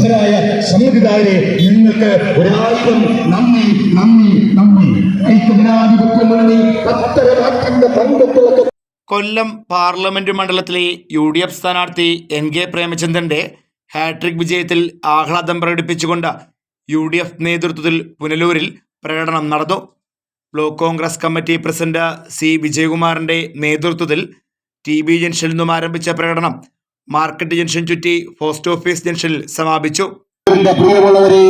പ്രമുഖരായ സമ്മതിദായരെ നിങ്ങൾക്ക് 1000 നന്ദി നന്ദി നന്ദി. ഐക്യജനാധിപത്യ മുന്നണി കൊല്ലം പാർലമെന്റ് മണ്ഡലത്തിലെ UDF സ്ഥാനാർത്ഥി NK പ്രേമചന്ദ്രന്റെ ഹാട്രിക് വിജയത്തിൽ ആഹ്ലാദം പ്രകടിപ്പിച്ചുകൊണ്ട് UDF നേതൃത്വത്തിൽ പുനലൂരിൽ പ്രകടനം നടന്നു. Block Congress committee president C വിജയകുമാറിന്റെ നേതൃത്വത്തിൽ TB ജംഗ്ഷനിൽ നിന്നും ആരംഭിച്ച പ്രകടനം മാർക്കറ്റ് ജംഗ്ഷൻ ചുറ്റി പോസ്റ്റ് ഓഫീസ് ജംഗ്ഷനിൽ സമാപിച്ചു. പ്രിയമുള്ളവരെ,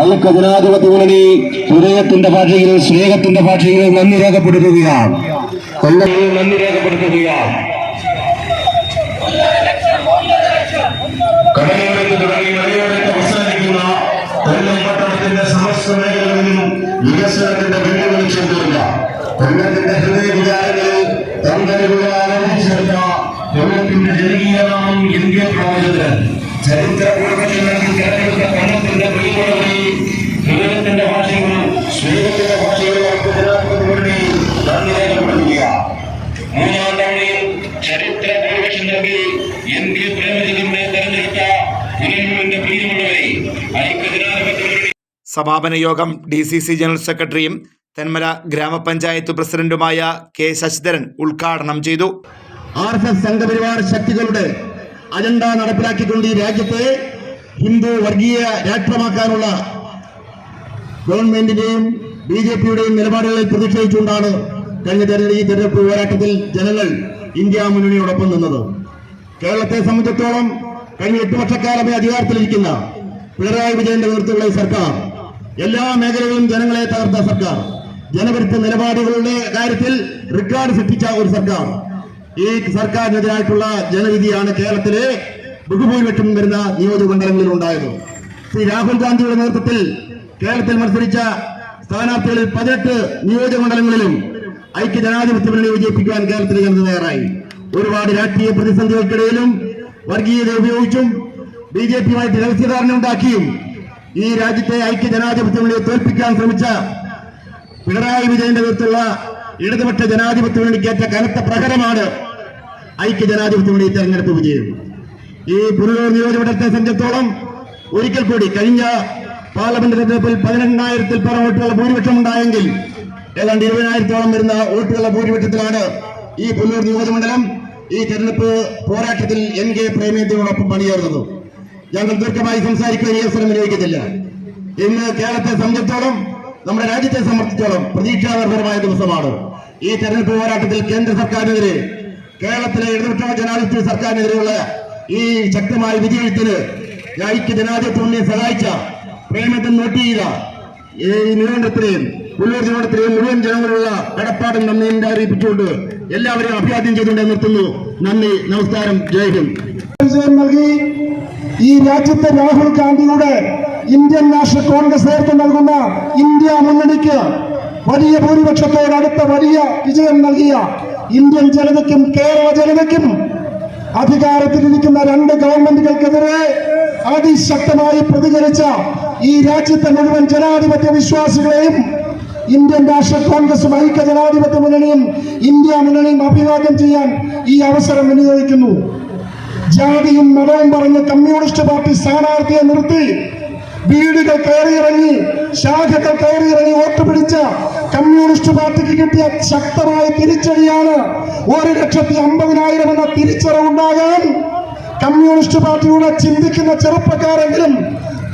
ഐക്യജനാധിപത്യ മുന്നണി ഹൃദയത്തിന്റെ ഭാഷയിൽ സ്നേഹത്തിന്റെ ഭാഷയിൽ നന്ദി രേഖപ്പെടുത്തുകയാണ്. നന്ദി രേഖപ്പെടുത്തുകയാണ്. കടലോരത്ത് തുടങ്ങി മലയോരത്ത് അവസാനിക്കുന്ന കൊല്ലം പട്ടണത്തിന്റെ സമസ്ത മേഖലകളിലും വികസനത്തിന്റെ വെല്ലുവിളി ചെന്നില്ല. കൊല്ലത്തിന്റെ ഹൃദയ വികാരങ്ങളിൽ തന്തരവികാരമെടുത്ത കൊല്ലത്തിന്റെ ജനകീയ നാമം NK പ്രേമചന്ദ്രൻ. ചരിത്ര പൂർവ്വങ്ങളിൽ തെരഞ്ഞെടുത്ത കൊല്ലത്തിന്റെ പ്രിയമുള്ളവരെ, ഹൃദയത്തിന്റെ ഭാഷകളും സ്നേഹത്തിന്റെ ഭാഷകളും ജനാധിപത്യമുന്നണി നന്ദി രേഖപ്പെടുത്തുക. 3ാം തവണയും ചരിത്ര ഭൂരിപക്ഷം നൽകി NK പ്രേമചന്ദ്രനെ തെരഞ്ഞെടുത്ത പുനലൂരിന്റെ പ്രിയമുള്ളവരെ, ഐക്യജനാധിപത്യമുന്നണി സമാപന യോഗം DCC ജനറൽ സെക്രട്ടറിയും തെന്മല ഗ്രാമപഞ്ചായത്ത് പ്രസിഡന്റുമായ K ശശിധരൻ ഉദ്ഘാടനം ചെയ്തു. RSS സംഘപരിവാർ ശക്തികളുടെ അജണ്ട നടപ്പിലാക്കിക്കൊണ്ട് ഈ രാജ്യത്തെ ഹിന്ദു വർഗീയ രാഷ്ട്രമാക്കാനുള്ള ഗവൺമെന്റിന്റെയും BJPയുടെയും നിലപാടുകളിൽ പ്രതിഷേധിച്ചുകൊണ്ടാണ് കഴിഞ്ഞ തെരഞ്ഞെടുപ്പ് പോരാട്ടത്തിൽ ജനങ്ങൾ ഇന്ത്യ മുന്നണിയോടൊപ്പം നിന്നത്. കേരളത്തെ സംബന്ധിച്ചിടത്തോളം കഴിഞ്ഞ 8 വർഷക്കാലമായി അധികാരത്തിലിരിക്കുന്ന പിണറായി വിജയന്റെ നേതൃത്വത്തിലുള്ള സർക്കാർ എല്ലാ മേഖലകളിലും ജനങ്ങളെ തകർത്ത സർക്കാർ, ജനവിരുദ്ധ നിലപാടുകളുടെ കാര്യത്തിൽ റെക്കോർഡ് സൃഷ്ടിച്ച ഒരു സർക്കാർ. ഈ സർക്കാരിനെതിരായിട്ടുള്ള ജനവിധിയാണ് കേരളത്തിലെ ബഹുഭൂരിപക്ഷം വരുന്ന നിയോജകമണ്ഡലങ്ങളിൽ ഉണ്ടായത്. ശ്രീ രാഹുൽ ഗാന്ധിയുടെ നേതൃത്വത്തിൽ കേരളത്തിൽ മത്സരിച്ച സ്ഥാനാർത്ഥികളിൽ 18 നിയോജകമണ്ഡലങ്ങളിലും ഐക്യജനാധിപത്യ മുന്നണി വിജയിപ്പിക്കാൻ കേരളത്തിലെ ജനത തയ്യാറായി. ഒരുപാട് രാഷ്ട്രീയ പ്രതിസന്ധികൾക്കിടയിലും വർഗീയത ഉപയോഗിച്ചും BJPയുമായിട്ട് രഹസ്യധാരണ ഉണ്ടാക്കിയും ഈ രാജ്യത്തെ ഐക്യജനാധിപത്യ മുന്നണിയെ തോൽപ്പിക്കാൻ ശ്രമിച്ച പിണറായി വിജയന്റെ നേതൃത്വത്തിലുള്ള ഇടതുപക്ഷ ജനാധിപത്യ മുന്നണിക്കേറ്റ കനത്ത പ്രഹരമാണ് ഐക്യജനാധിപത്യ മുന്നണി തെരഞ്ഞെടുപ്പ് വിജയം. ഈ പുനലൂർ നിയോജകമണ്ഡലത്തെ സംബന്ധിച്ചിടത്തോളം ഒരിക്കൽ കൂടി കഴിഞ്ഞ പാർലമെന്റ് തെരഞ്ഞെടുപ്പിൽ 18,000-ൽ പരം വോട്ടുകളുടെ ഭൂരിപക്ഷം ഉണ്ടായെങ്കിൽ ഏതാണ്ട് 20,000-ഓളം വരുന്ന വോട്ടുകളുടെ ഭൂരിപക്ഷത്തിലാണ് ഈ പുനലൂർ നിയോജകമണ്ഡലം ഈ തെരഞ്ഞെടുപ്പ് പോരാട്ടത്തിൽ NK പ്രേമചന്ദ്രനോടൊപ്പം പണിയേറുന്നത്. ഞങ്ങൾ ദീർഘമായി സംസാരിക്കാൻ ഈ അവസരം വിനിയോഗിക്കുന്നില്ല. ഇന്ന് കേരളത്തെ സംബന്ധിച്ചിടത്തോളം, നമ്മുടെ രാജ്യത്തെ സംബന്ധിച്ചിടത്തോളം പ്രതീക്ഷാനിർഭരമായ ദിവസമാണ്. ഈ തെരഞ്ഞെടുപ്പ് പോരാട്ടത്തിൽ കേന്ദ്ര സർക്കാരിനെതിരെ, കേരളത്തിലെ ഇടതുപക്ഷ ജനാധിപത്യ സർക്കാരിനെതിരെയുള്ള ഈ ശക്തമായ വിജയത്തിന് ഐക്യജനാധിപത്യ മുന്നണിയെ സഹായിച്ച, പ്രേമചന്ദ്രൻ നോട്ട് ചെയ്ത ഈ നിയമനത്തിലെയും പുനലൂർ നിയമനത്തിലെയും മുഴുവൻ ജനങ്ങളുള്ള കടപ്പാടും നന്ദിയും അറിയിപ്പിച്ചുകൊണ്ട് എല്ലാവരെയും അഭിവാദ്യം ചെയ്തുകൊണ്ട് നിർത്തുന്നു. നന്ദി, നമസ്കാരം, ജയ് ഹിന്ദ്. നൽകി ഈ രാജ്യത്തെ രാഹുൽ ഗാന്ധിയുടെ ഇന്ത്യൻ നാഷണൽ കോൺഗ്രസ് നേതൃത്വം നൽകുന്ന ഇന്ത്യ മുന്നണിക്ക് വലിയ ഭൂരിപക്ഷത്തോടടുത്ത വലിയ വിജയം നൽകിയ ഇന്ത്യൻ ജനതയ്ക്കും കേരള ജനതയ്ക്കും അധികാരത്തിലിരിക്കുന്ന 2 ഗവൺമെന്റുകൾക്കെതിരെ അതിശക്തമായി പ്രതികരിച്ച ഈ രാജ്യത്തെ മുഴുവൻ ജനാധിപത്യ വിശ്വാസികളെയും ഇന്ത്യൻ നാഷണൽ കോൺഗ്രസും ഐക്യജനാധിപത്യ മുന്നണിയും ഇന്ത്യ മുന്നണിയും അഭിവാദ്യം ചെയ്യാൻ ഈ അവസരം വിനിയോഗിക്കുന്നു. ജാതിയും മതവും പറഞ്ഞ് കമ്മ്യൂണിസ്റ്റ് പാർട്ടി സ്ഥാനാർത്ഥിയെ നിർത്തി വീടുകൾ കയറിയിറങ്ങി, ശാഖകൾ കയറിയിറങ്ങി വോട്ട് പിടിച്ച കമ്മ്യൂണിസ്റ്റ് പാർട്ടിക്ക് കിട്ടിയ ശക്തമായ തിരിച്ചടിയാണ് 1,50,000 എന്ന തിരിച്ചറിവുണ്ടാകാൻ കമ്മ്യൂണിസ്റ്റ് പാർട്ടിയുടെ ചിന്തിക്കുന്ന ചെറുപ്പക്കാരെങ്കിലും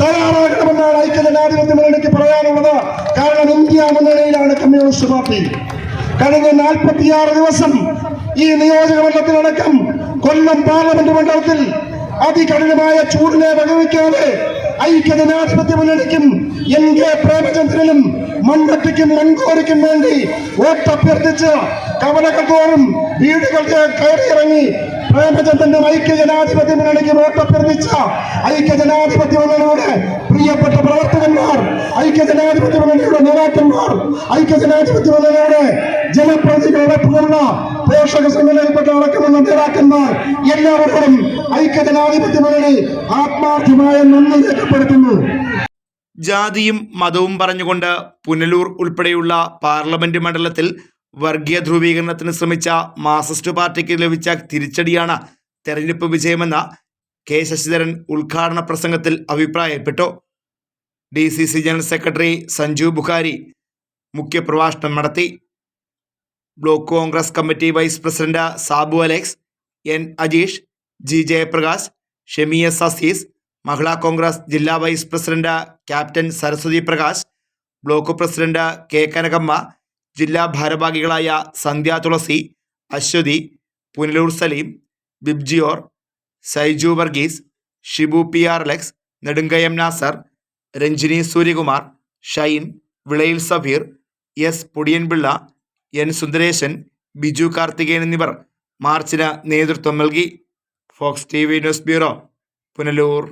തയ്യാറാകണമെന്നാണ് ഐക്യജനാധിപത്യ മുന്നണിക്ക് പറയാനുള്ളത്. കാരണം ഇന്ത്യ മുന്നണിയിലാണ് കമ്മ്യൂണിസ്റ്റ് പാർട്ടി. കഴിഞ്ഞ 46 ദിവസം ഈ നിയോജകമണ്ഡലത്തിലടക്കം കൊല്ലം പാർലമെന്റ് മണ്ഡലത്തിൽ അതികഠിനമായ ചൂടിനെ വകവയ്ക്കാതെ ഐക്യജനാധിപത്യ മുന്നണിക്കും NK പ്രേമചന്ദ്രനും മൺവെട്ടിക്കും മൺകോരിക്കും വേണ്ടി വോട്ടഭ്യർത്ഥിച്ച് കവലകൾ തോറും വീടുകൾ കയറിയിറങ്ങി പ്രേമചന്ദ്രന്റെ ഐക്യജനാധിപത്യ മുന്നണിക്ക് വോട്ടഭ്യർത്ഥിച്ച ഐക്യജനാധിപത്യ മുന്നണിയുടെ പ്രിയപ്പെട്ട പ്രവർത്തകന്മാർ, ഐക്യജനാധിപത്യ മുന്നണിയുടെ നേതാക്കന്മാർ, ഐക്യജനാധിപത്യ മുന്നണിയുടെ ജനപ്രതിനിധികളോടൊപ്പമുള്ള പോഷക സംഘടനയിൽപ്പെട്ട അടക്കമുള്ള നേതാക്കന്മാർ എല്ലാവരോടും ഐക്യജനാധിപത്യ മുന്നണി ആത്മാർത്ഥമായ നന്ദി രേഖപ്പെടുത്തുന്നു. ജാതിയും മതവും പറഞ്ഞുകൊണ്ട് പുനലൂർ ഉൾപ്പെടെയുള്ള പാർലമെന്റ് മണ്ഡലത്തിൽ വർഗീയ ധ്രുവീകരണത്തിന് ശ്രമിച്ച മാർക്സിസ്റ്റ് പാർട്ടിക്ക് ലഭിച്ച തിരിച്ചടിയാണ് തെരഞ്ഞെടുപ്പ് വിജയമെന്ന് കെ ശശിധരൻ ഉദ്ഘാടന പ്രസംഗത്തിൽ അഭിപ്രായപ്പെട്ടു. DCC general secretary Sanju Bukhari മുഖ്യപ്രഭാഷണം നടത്തി. Block Congress committee vice president Sabu Alex, N Ajeesh, G Jayaprakash, Shemi S Azeez, Mahila Congress ജില്ലാ vice president captain Saraswathi Prakash, block president K Kanakamma, ജില്ലാ ഭാരവാഹികളായ സന്ധ്യ തുളസി, അശ്വതി, പുനലൂർ സലീം, ബിബ്ജിയോർ, Saiju Varghese, Shibu PR Alex, Nedumkayam Nasar, Ranjini Suryakumar, Shine, Vilayil Safeer, S Podiyanpilla, N Sundaresan, Biju Karthikeyan എന്നിവർ മാർച്ചിന് നേതൃത്വം നൽകി. Fox TV news bureau, Punalur.